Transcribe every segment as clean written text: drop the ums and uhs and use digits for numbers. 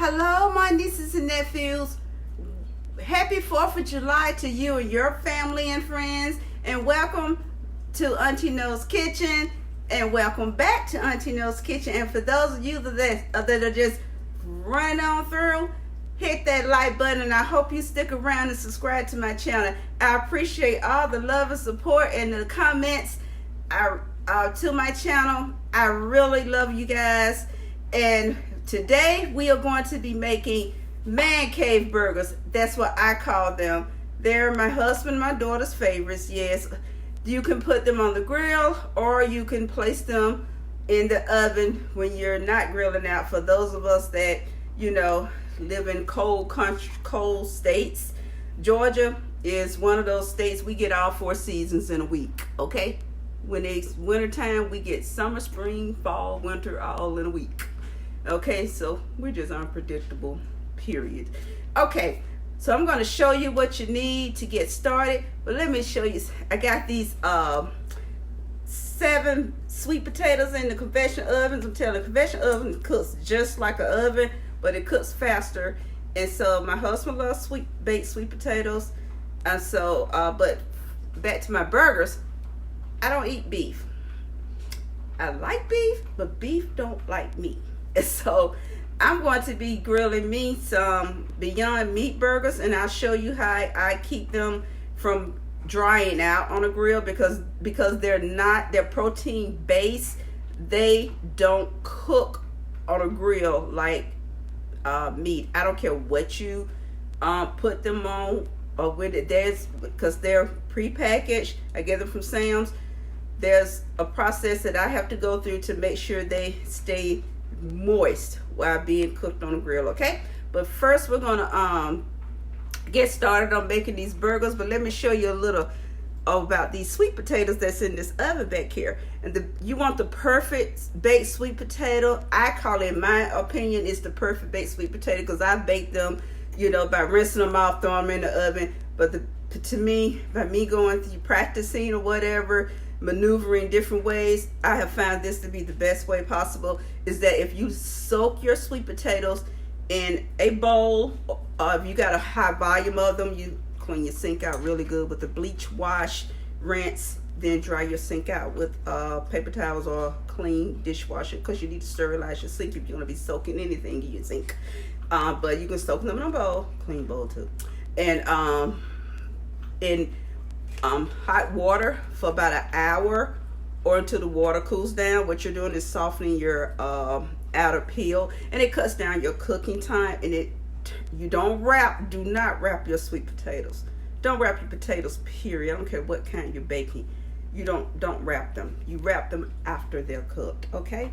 Hello, my nieces and nephews. Happy 4th of July to you and your family and friends. And welcome to Auntie No's Kitchen. And welcome back to Auntie No's Kitchen. And for those of you that are just running on through, hit that like button. And I hope you stick around and subscribe to my channel. I appreciate all the love and support and the comments to my channel. I really love you guys. And today we are going to be making man cave burgers. That's what I call them. They're my husband and my daughter's favorites. Yes, you can put them on the grill or you can place them in the oven when you're not grilling out. For those of us that, you know, live in cold country, cold states, Georgia is one of those states we get all 4 seasons in a week. Okay, when it's wintertime, we get summer, spring, fall, winter all in a week. Okay, so we're just unpredictable, period. Okay, so I'm going to show you what you need to get started. But let me show you. I got these 7 sweet potatoes in the convection ovens. I'm telling you, the convection oven cooks just like an oven, but it cooks faster. And so my husband loves baked sweet potatoes. And so, but back to my burgers. I don't eat beef. I like beef, but beef don't like me. And so I'm going to be grilling me some Beyond Meat burgers, and I'll show you how I keep them from drying out on a grill because they're protein based. They don't cook on a grill like meat. I don't care what you put them on or with it. Because they're prepackaged. I get them from Sam's. There's a process that I have to go through to make sure they stay moist while being cooked on the grill. Okay, but first we're gonna get started on making these burgers. But let me show you a little about these sweet potatoes that's in this oven back here. And you want the perfect baked sweet potato. I call it, in my opinion, it's the perfect baked sweet potato because I bake them, you know, by rinsing them off, throwing them in the oven. But to me, by me going through practicing or whatever, maneuvering different ways, I have found this to be the best way possible. Is that if you soak your sweet potatoes in a bowl, if you got a high volume of them, you clean your sink out really good with a bleach wash, rinse, then dry your sink out with paper towels or clean dishwasher, because you need to sterilize your sink if you're going to be soaking anything in your sink. But you can soak them in a bowl, clean bowl too, and in hot water for about an hour or until the water cools down. What you're doing is softening your outer peel, and it cuts down your cooking time. And you do not wrap your sweet potatoes. Don't wrap your potatoes, period. I don't care what kind you're baking. You don't wrap them. You wrap them after they're cooked. Okay,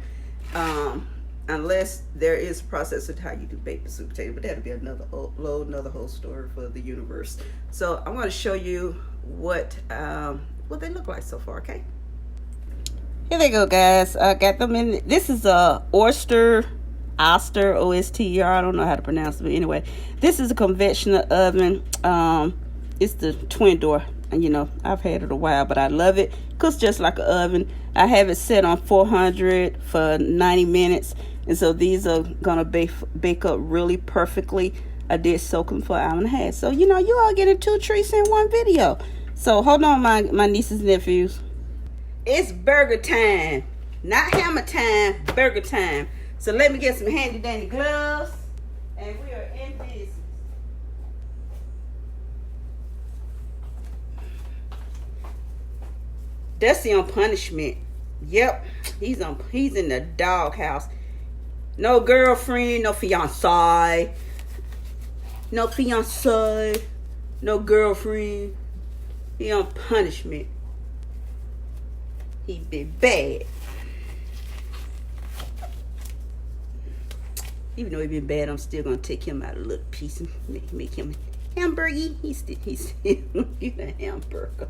unless there is a process of how you do baked sweet potato, but that'll be another whole story for the universe. So I'm going to show you what they look like so far. Okay, here they go, guys. I got them in. This is a Oster, O-S-T-E-R. I don't know how to pronounce it, but anyway, this is a conventional oven. It's the twin door, and you know, I've had it a while, but I love it. Cooks just like an oven. I have it set on 400 for 90 minutes, and so these are gonna bake up really perfectly. I did soak them for an hour and a half. So, you know, you all getting 2 treats in one video. So, hold on, my nieces and nephews. It's burger time. Not hammer time, burger time. So, let me get some handy-dandy gloves. And we are in business. Dusty on punishment. Yep, he's in the doghouse. No girlfriend, no fiance. No fiance, no girlfriend. He on punishment. He been bad. Even though he been bad, I'm still gonna take him out a little piece and make him a hamburger. He's a hamburger.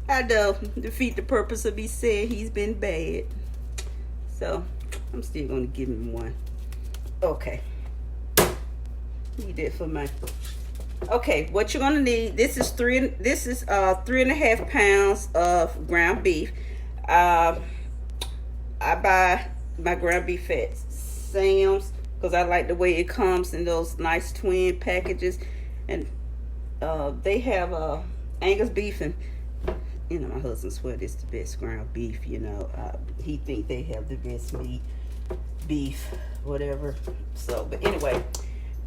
I know, defeat the purpose of me saying he's been bad. So I'm still gonna give him one. Okay. Need it for my. Okay, what you're gonna need. This is 3.5 pounds of ground beef. I buy my ground beef at Sam's. because I like the way it comes in those nice twin packages. And they have Angus beef, and you know, my husband swear this is the best ground beef. You know, he think they have the best meat, beef, whatever. So, but anyway,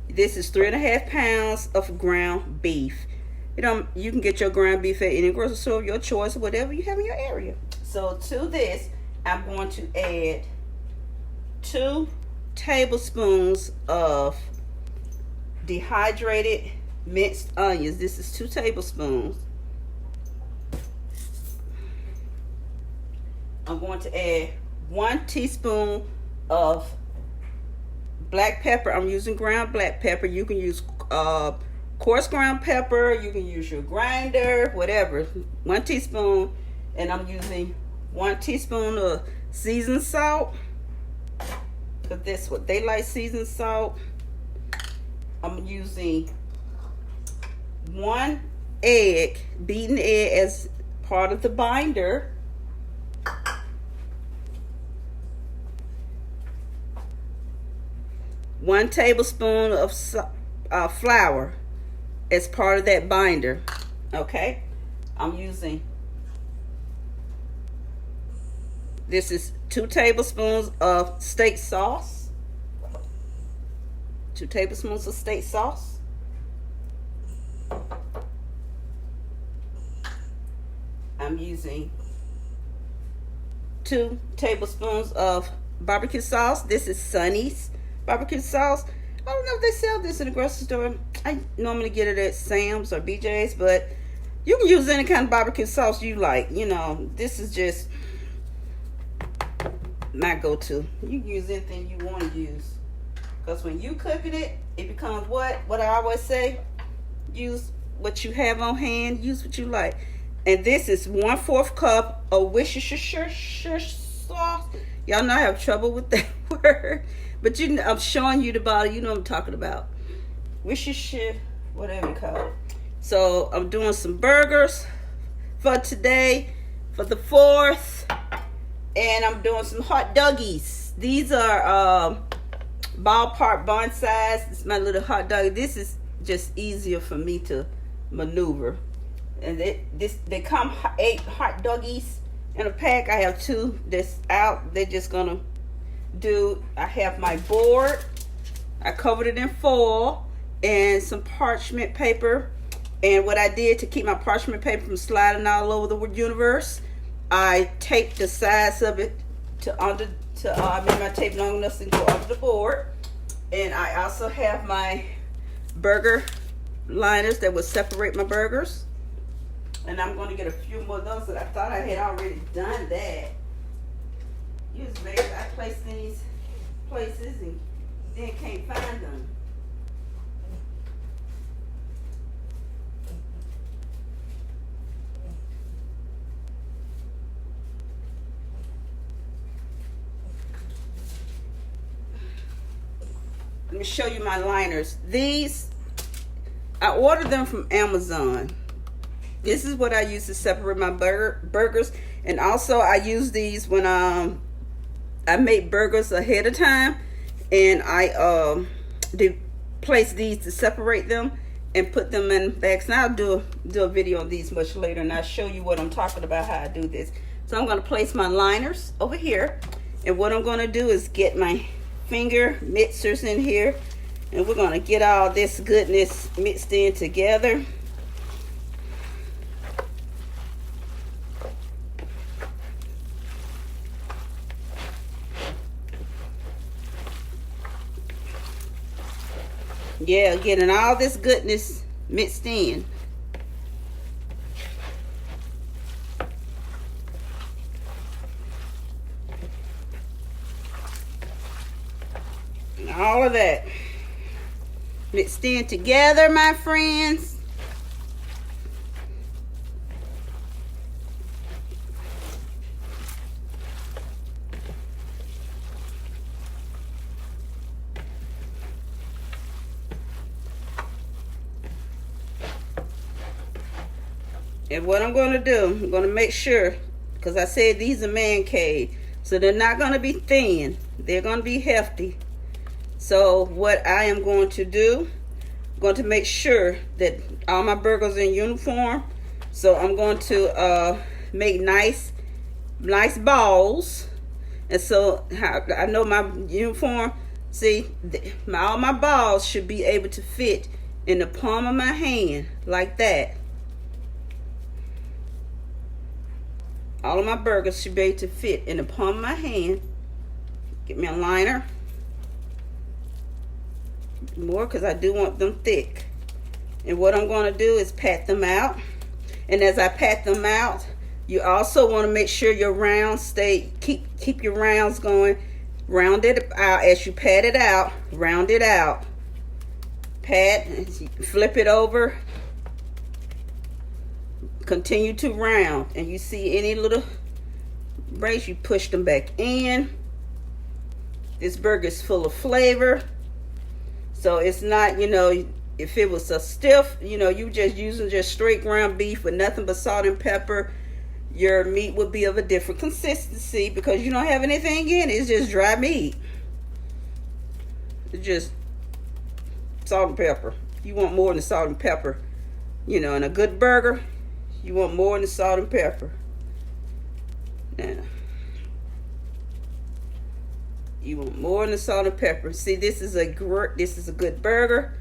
this is 3.5 pounds of ground beef. You know, you can get your ground beef at any grocery store of your choice, or whatever you have in your area. So to this, I'm going to add 2 tablespoons of dehydrated minced onions. This is 2 tablespoons. I'm going to add 1 teaspoon of black pepper. I'm using ground black pepper. You can use coarse ground pepper. You can use your grinder, whatever. 1 teaspoon. And I'm using 1 teaspoon of seasoned salt, because that's what they like, seasoned salt. I'm using 1 egg, beaten egg, as part of the binder. One tablespoon of flour as part of that binder. Okay, I'm using, this is 2 tablespoons of steak sauce. 2 tablespoons of steak sauce. I'm using 2 tablespoons of barbecue sauce. This is Sonny's barbecue sauce. I don't know if they sell this in the grocery store. I normally get it at Sam's or BJ's, but you can use any kind of barbecue sauce you like. You know, this is just my go-to. You can use anything you want to use, because when you cooking it, it becomes what I always say: use what you have on hand, use what you like. And this is 1/4 cup of Worcestershire sauce. Y'all know I have trouble with that word, but you know, I'm showing you the bottle. You know what I'm talking about. Worcestershire, whatever you call it. So I'm doing some burgers for today, for the 4th, and I'm doing some hot doggies. These are ballpark bun size. This is my little hot dog. This is just easier for me to maneuver. And they come 8 hot doggies in a pack. I have 2 that's out. They're just gonna do. I have my board. I covered it in foil and some parchment paper. And what I did to keep my parchment paper from sliding all over the universe, I taped the sides of it I made my tape long enough to go under the board. And I also have my burger liners that would separate my burgers. And I'm going to get a few more of those, that I thought I had already done that. I placed these places and then can't find them. Let me show you my liners. These, I ordered them from Amazon. This is what I use to separate my burgers. And also I use these when I make burgers ahead of time. And I place these to separate them and put them in bags. Now I'll do a video on these much later, and I'll show you what I'm talking about, how I do this. So I'm going to place my liners over here. And what I'm going to do is get my finger mixers in here. And we're going to get all this goodness mixed in together. Yeah, getting all this goodness mixed in. And all of that mixed in together, my friends. And what I'm going to do, I'm going to make sure, because I said these are MANCAVE, so they're not going to be thin. They're going to be hefty. So what I am going to do, I'm going to make sure that all my burgers are in uniform. So I'm going to make nice balls. And so I know my uniform, see, all my balls should be able to fit in the palm of my hand like that. All of my burgers should be able to fit in the palm of my hand. Get me a liner. More, because I do want them thick. And what I'm going to do is pat them out. And as I pat them out, you also want to make sure your rounds keep your rounds going. Round it out as you pat it out. Round it out. Pat, flip it over. Continue to round. And you see any little breaks, you push them back in. This burger is full of flavor. So it's not, if it was a stiff, you just using just straight ground beef with nothing but salt and pepper, your meat would be of a different consistency because you don't have anything in it. It's just dry meat. It's just salt and pepper. You want more than salt and pepper. In a good burger, you want more than salt and pepper. Now, you want more than salt and pepper. See, this is a good burger.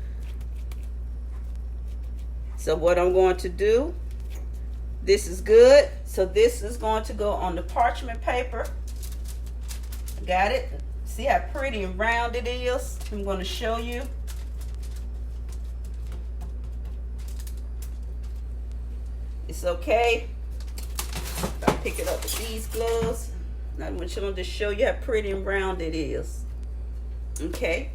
So what I'm going to do, this is good. So this is going to go on the parchment paper. Got it? See how pretty and round it is? I'm going to show you. It's okay. I'll pick it up with these gloves. I'm going to just show you how pretty and round it is. Okay.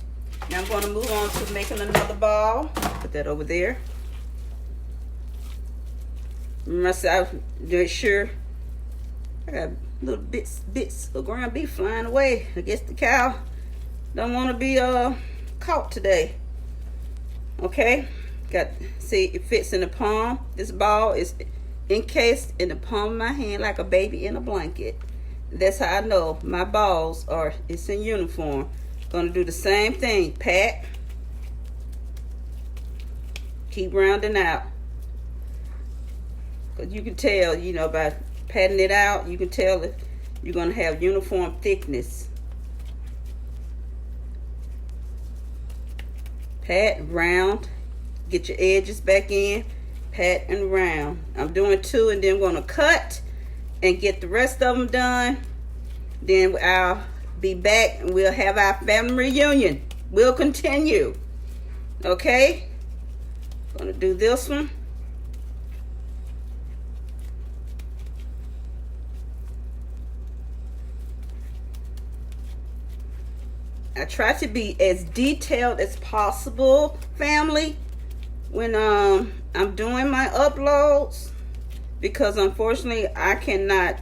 Now I'm going to move on to making another ball. Put that over there. Myself, make sure I got little bits of ground beef flying away. I guess the cow don't want to be caught today. Okay. See, it fits in the palm. This ball is encased in the palm of my hand like a baby in a blanket. That's how I know my balls it's in uniform. Gonna do the same thing. Pat. Keep rounding out. Cause you can tell, by patting it out, you can tell if you're gonna have uniform thickness. Pat, round. Get your edges back in. Pat and round. I'm doing 2 and then I'm gonna cut and get the rest of them done. Then I'll be back and we'll have our family reunion. We'll continue. Okay? Gonna do this one. I try to be as detailed as possible, family, when I'm doing my uploads, because unfortunately I cannot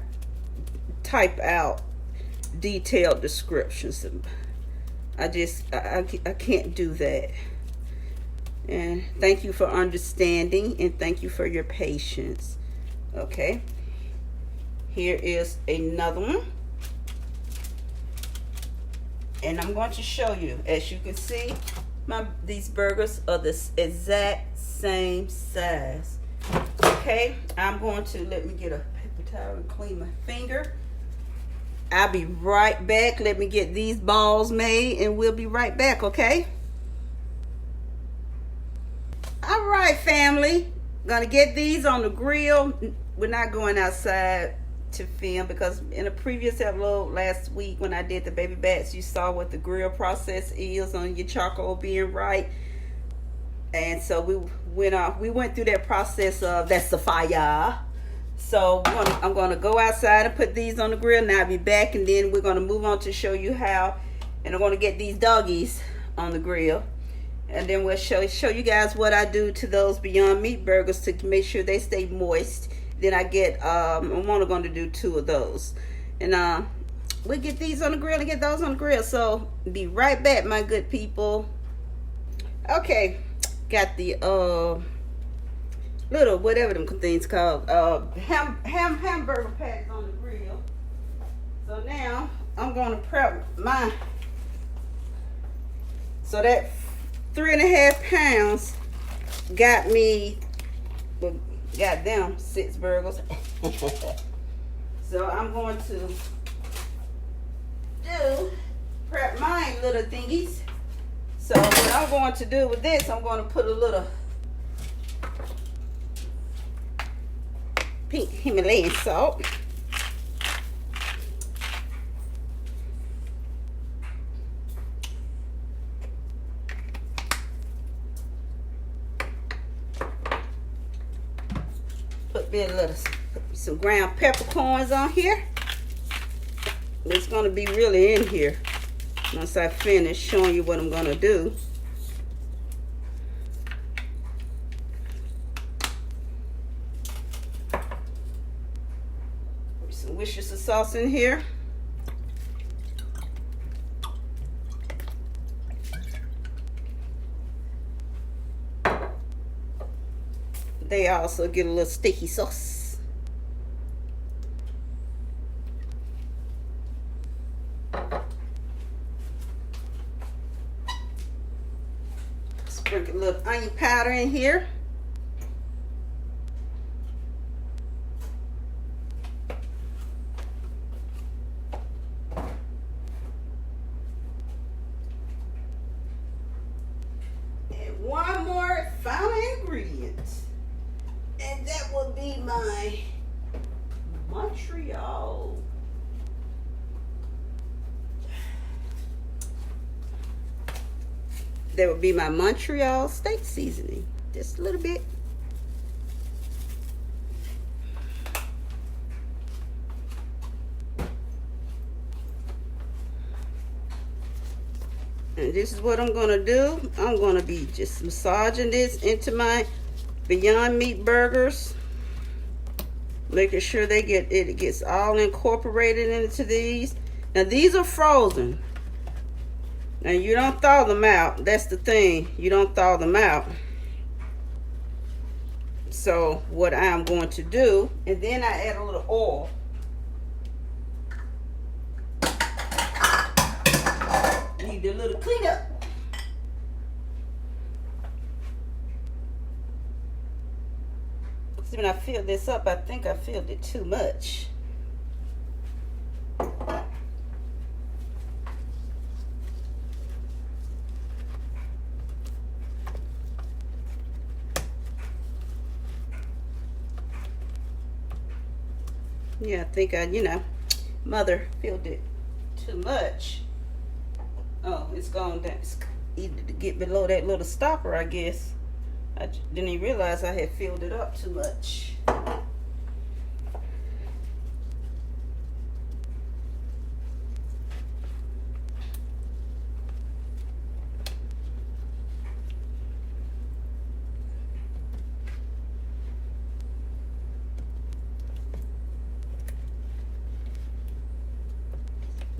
type out detailed descriptions. I can't do that. And thank you for understanding and thank you for your patience. Okay, here is another one, and I'm going to show you. As you can see, these burgers are the exact same size. Okay, I'm going to let me get a paper towel and clean my finger. I'll be right back. Let me get these balls made and we'll be right back, okay? All right, family. Gonna get these on the grill. We're not going outside to film because in a previous upload last week when I did the baby bats, you saw what the grill process is on your charcoal being right. And so we went through that process of that's the fire. So I'm going to go outside and put these on the grill. Now I'll be back and then we're going to move on to show you how. And I'm going to get these doggies on the grill. And then we'll show you guys what I do to those Beyond Meat burgers to make sure they stay moist. Then I get, I'm only going to do 2 of those. And we'll get these on the grill and get those on the grill. So be right back, my good people. Okay, got the little whatever them things called hamburger patties on the grill. So now I'm going to prep my So that 3.5 pounds got me, well, got them 6 burgers. So I'm going to prep my little thingies. So what I'm going to do with this, I'm going to put a little pink Himalayan salt. Put some ground peppercorns on here. It's going to be really in here once I finish showing you what I'm going to do. Put some Worcestershire sauce in here. They also get a little sticky sauce. Sprinkle a little onion powder in here. And one more final ingredient. And that will be my Montreal. That would be my Montreal steak seasoning. Just a little bit. And this is what I'm going to do. I'm going to be just massaging this into my Beyond Meat burgers, making sure it gets all incorporated into these. Now these are frozen. Now you don't thaw them out. That's the thing. You don't thaw them out. So what I'm going to do, and then I add a little oil. Need a little cleanup. When I filled this up, I think I filled it too much. Yeah, I think Mother filled it too much. Oh, it's gone down. It's either to get below that little stopper, I guess. I didn't even realize I had filled it up too much.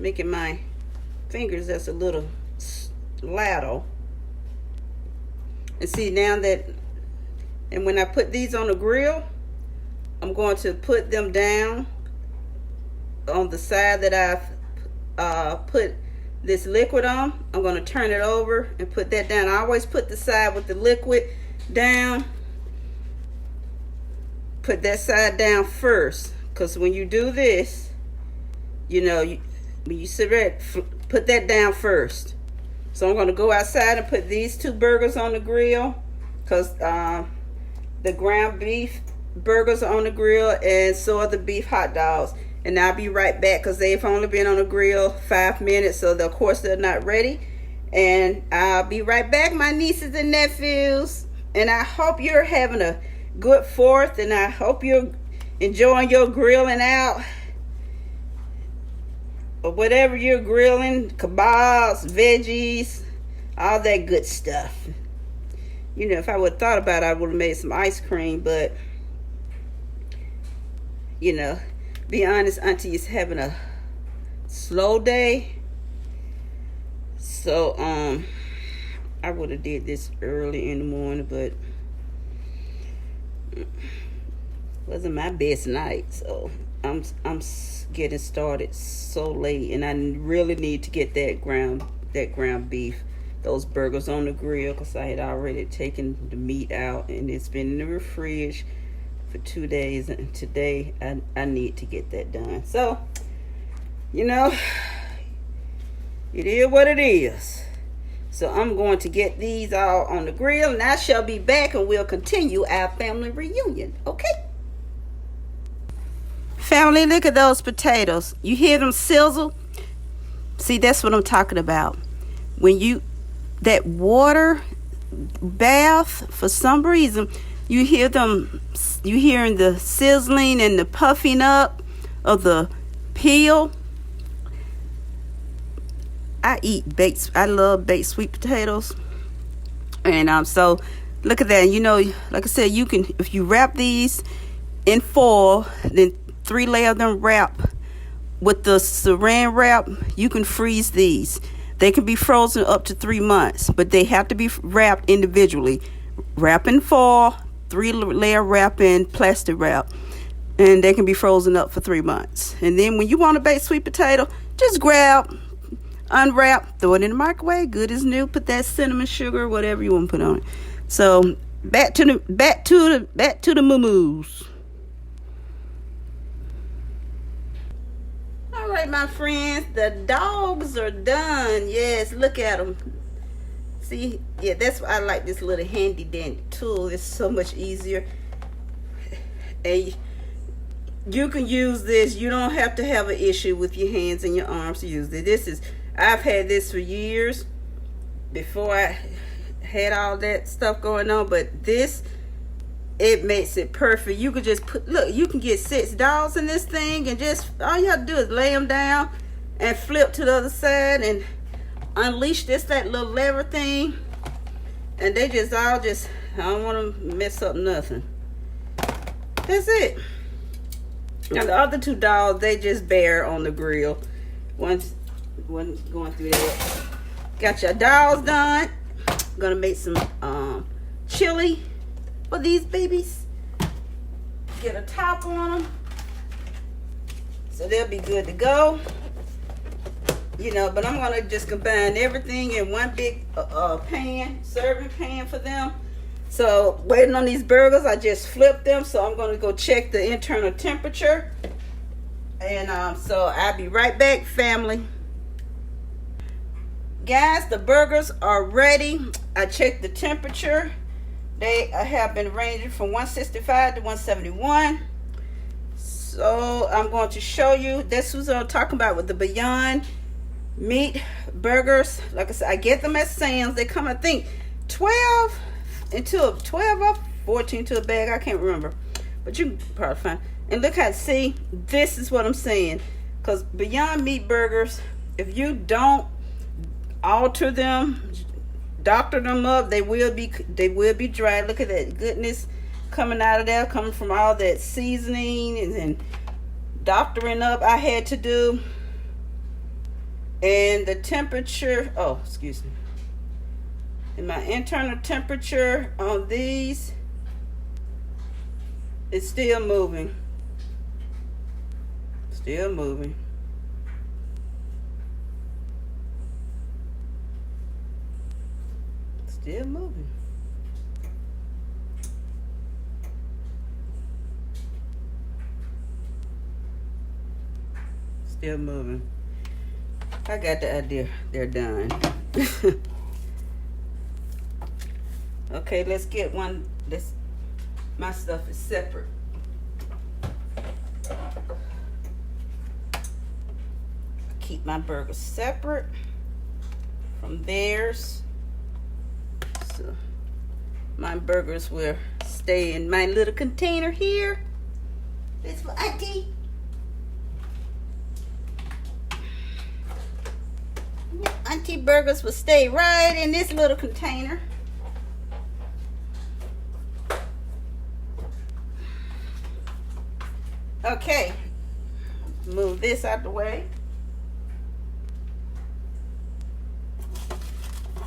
Making my fingers that's a little ladle. And see now that, and when I put these on the grill, I'm going to put them down on the side that I've put this liquid on. I'm going to turn it over and put that down. I always put the side with the liquid down. Put that side down first, because when you do this, when you sit there, put that down first. So I'm going to go outside and put these 2 burgers on the grill, because the ground beef burgers are on the grill, and so are the beef hot dogs. And I'll be right back, because they've only been on the grill 5 minutes, so of course they're not ready. And I'll be right back, my nieces and nephews. And I hope you're having a good 4th, and I hope you're enjoying your grilling out. Or whatever you're grilling, kebabs, veggies, all that good stuff. If I would have thought about it, I would have made some ice cream, but be honest, Auntie is having a slow day. So I would have did this early in the morning, but it wasn't my best night. So I'm getting started so late, and I really need to get that ground beef those burgers on the grill because I had already taken the meat out and it's been in the fridge for 2 days, and today I need to get that done. So, you know, it is what it is. So I'm going to get these all on the grill, and I shall be back and we'll continue our family reunion. Okay? Family, look at those potatoes. You hear them sizzle? See, that's what I'm talking about. When that water bath, for some reason, you hearing the sizzling and the puffing up of the peel. I love baked sweet potatoes. And so look at that. You know, like I said, you can, if you wrap these in foil, then 3 layer of them wrap with the saran wrap, you can freeze these. They can be frozen up to 3 months, but they have to be wrapped individually. Wrap in foil, 3 layer wrap in plastic wrap, and they can be frozen up for 3 months. And then when you want to bake sweet potato, just grab, unwrap, throw it in the microwave, good as new. Put that cinnamon sugar, whatever you want to put on it. So back to the moo-moos. All right, my friends, the dogs are done. Yes, look at them. See, yeah, that's why I like this little handy dandy tool. It's so much easier. And you can use this. You don't have to have an issue with your hands and your arms to use it. I've had this for years before I had all that stuff going on, but this, it makes it perfect. You could just look, you can get 6 dogs in this thing, and just all you have to do is lay them down and flip to the other side and unleash that little lever thing, and they just I don't want to mess up nothing. That's it. Now the other 2 dogs, they just bare on the grill. One's going through that. Got your dogs done. Gonna make some chili for these babies. Get a top on them so they'll be good to go. You know, but I'm gonna just combine everything in one big serving pan for them. So waiting on these burgers, I just flipped them, so I'm gonna go check the internal temperature, and so I'll be right back, family. Guys, the burgers are ready. I checked the temperature. They have been ranging from 165 to 171. So I'm going to show you. This was what I'm talking about with the Beyond Meat burgers. Like I said, I get them at Sam's. They come, I think, 12 or 14 to a bag. I can't remember, but you can probably find. And look how, see, this is what I'm saying. Because Beyond Meat burgers, if you don't alter them, doctor them up, they will be dry. Look at that goodness coming out of there, coming from all that seasoning and doctoring up I had to do. And the temperature, oh, excuse me. And my internal temperature on these is still moving. Still moving. Still moving. Still moving. I got the idea. They're done. Okay, let's get one. My stuff is separate. I keep my burgers separate from theirs. So my burgers will stay in my little container here. This for Auntie. Auntie burgers will stay right in this little container. Okay, move this out the way.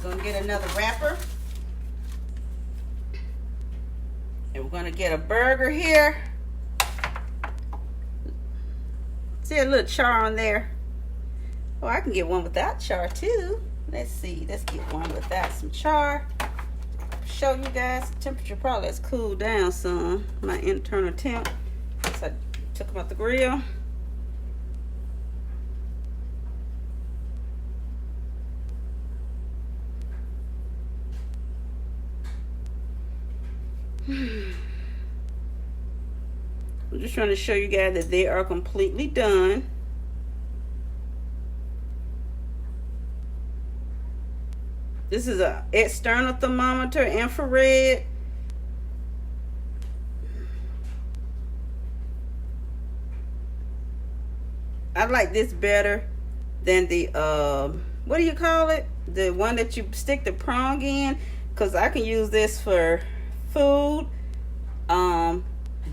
Gonna get another wrapper. And we're gonna get a burger here. See a little char on there. Oh, I can get one without char too. Let's see. Let's get one without some char. Show you guys the temperature probably has cooled down some. My internal temp. So I took them out the grill. I'm just trying to show you guys that they are completely done. This is an external thermometer, infrared. I like this better than the what do you call it? The one that you stick the prong in, because I can use this for food,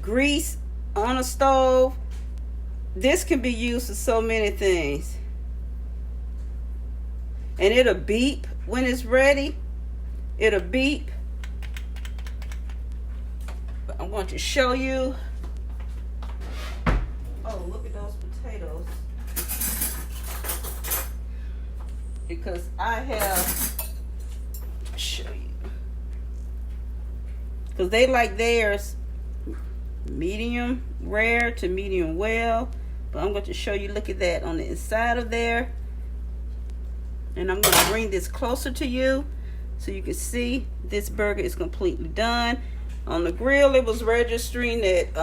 grease on a stove. This can be used for so many things. And it'll beep when it's ready. It'll beep. But I'm going to show you. Oh, look at those potatoes. Because I have, show you. Because they like theirs medium rare to medium well. But I'm going to show you, look at that on the inside of there. And I'm going to bring this closer to you so you can see this burger is completely done. On the grill, it was registering that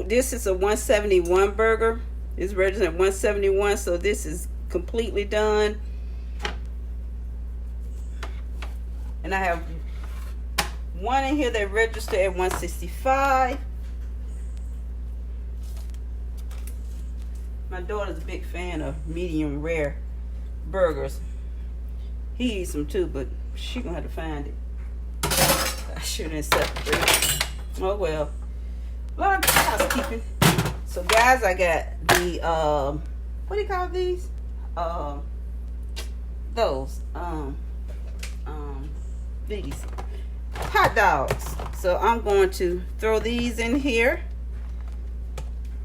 this is a 171 burger. It's registered at 171, so this is completely done. And I have one in here that registered at 165. My daughter's a big fan of medium rare burgers. He eats them too, but she gonna have to find it. I shouldn't separate. Oh well. A lot of housekeeping. So guys, I got the what do you call these? These hot dogs. So I'm going to throw these in here.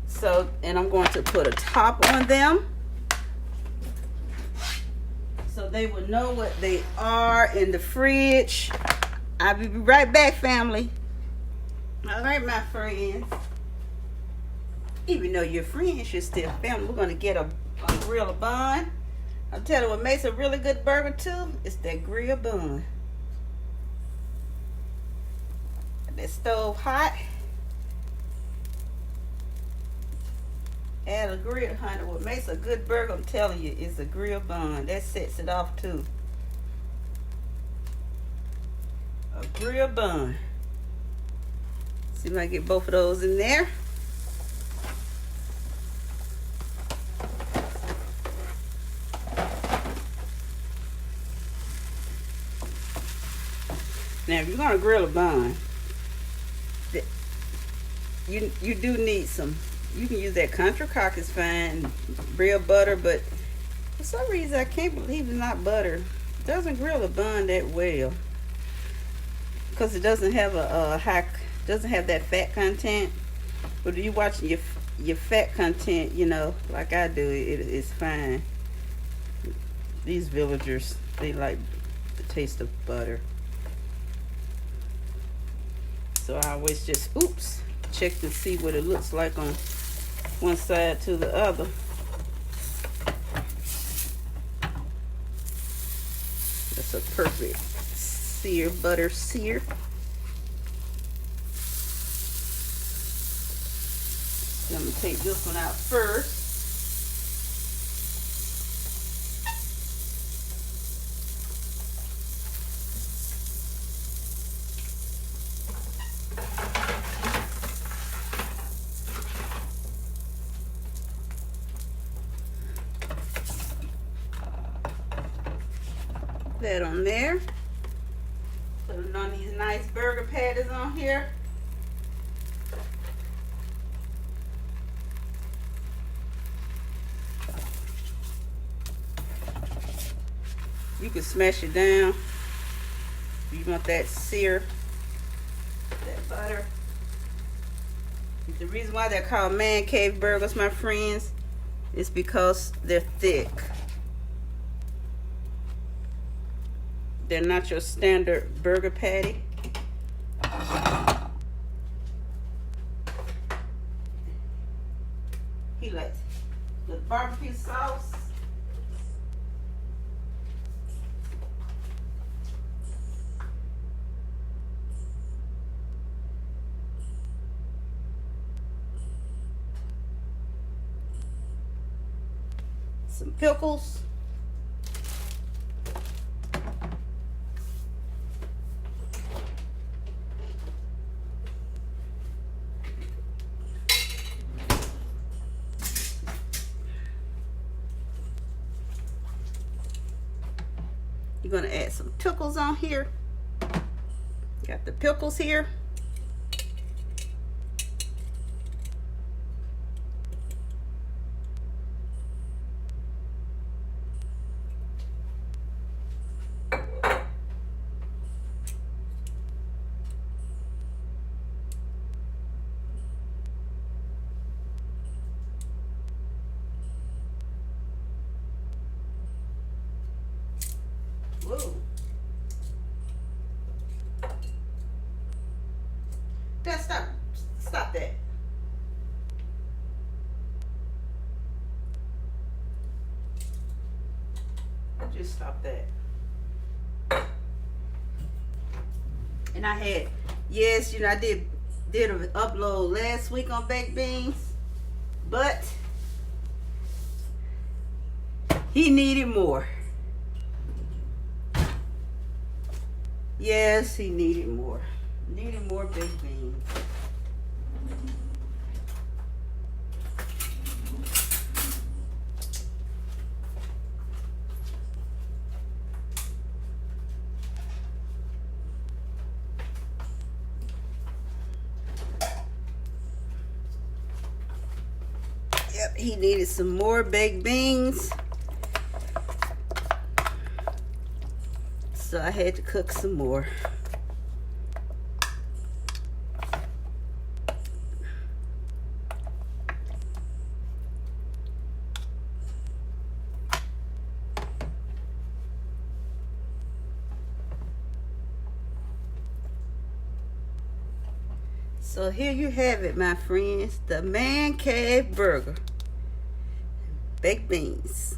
So, and I'm going to put a top on them, so they will know what they are in the fridge. I'll be right back, family. All right, my friends. Even though you're friends, you're still family. We're going to get a grill bun. I'll tell you what makes a really good burger too. It's that grill bun. That stove hot. Add a grill, honey. What makes a good burger, I'm telling you, is a grill bun. That sets it off too. A grill bun. See if I can get both of those in there. Now, if you're gonna grill a bun, you do need some. You can use that country cock, is fine, real butter, but for some reason I can't believe it's not butter. It doesn't grill a bun that well because it doesn't have doesn't have that fat content. But if you watching your fat content, you know, like I do, it's fine. These villagers, they like the taste of butter, so I always just check to see what it looks like on one side to the other. That's a perfect butter sear. So I'm gonna take this one out first. That on there. Put it on these nice burger patties on here. You can smash it down. You want that sear, that butter. The reason why they're called man cave burgers, my friends, is because they're thick. They're not your standard burger patty. He likes the barbecue sauce. Some pickles. You're gonna add some pickles on here. Got the pickles here. Whoa. Dad, stop that. Just stop that. And I had, yes, I did an upload last week on baked beans, but he needed more. Yes, he needed more. Needed more baked beans. Yep, he needed some more baked beans. So I had to cook some more. So here you have it, my friends, the Man Cave burger. Baked beans.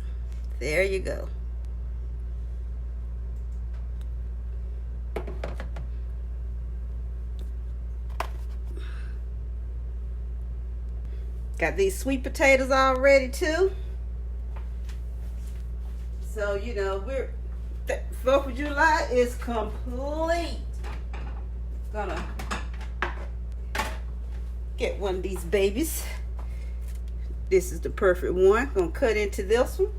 There you go. Got these sweet potatoes all ready too. So, we're 4th of July is complete. Gonna get one of these babies. This is the perfect one. Gonna cut into this one.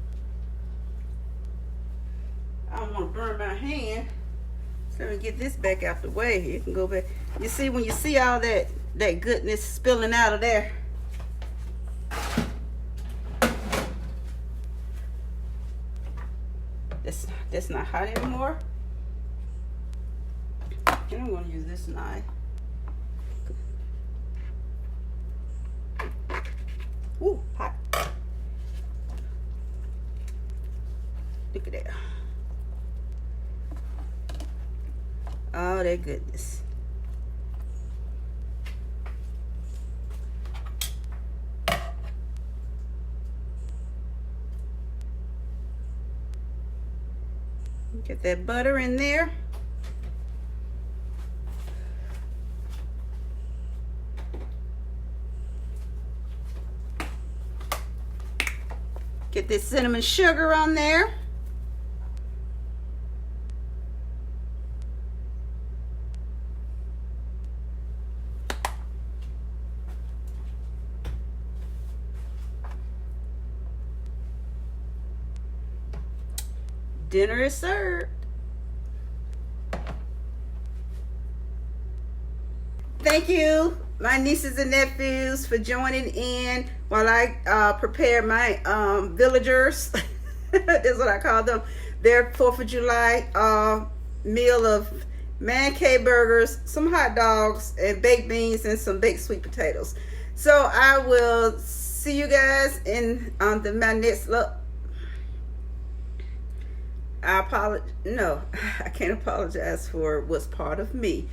I don't want to burn my hand. So let me get this back out the way. You can go back. You see, when you see all that goodness spilling out of there, that's not hot anymore. And I'm going to use this knife. Ooh, hot. Look at that. Oh, that goodness. Get that butter in there. Get this cinnamon sugar on there. Dinner is served. Thank you, my nieces and nephews, for joining in while I prepare my villagers. That's what I call them. Their 4th of July meal of Man Cave burgers, some hot dogs, and baked beans, and some baked sweet potatoes. So I will see you guys in my next look. I apologize. No, I can't apologize for what's part of me.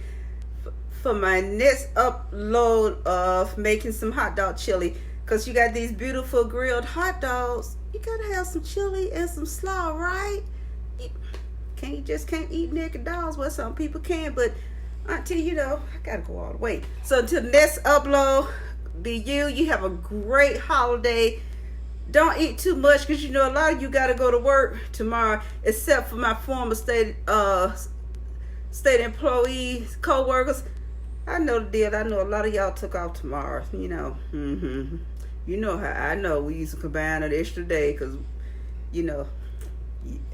For my next upload of making some hot dog chili, because you got these beautiful grilled hot dogs, you gotta have some chili and some slaw, right? You just can't eat naked dogs. Well, some people can, but until I gotta go all the way. So until the next upload, you have a great holiday. Don't eat too much, because a lot of you gotta go to work tomorrow, except for my former state employees, co-workers. I know the deal. I know a lot of y'all took off tomorrow. You know how I know we used to combine an extra day, because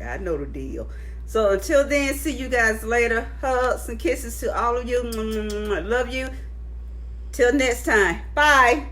I know the deal. So until then, see you guys later. Hugs and kisses to all of you. Love you. Till next time. Bye.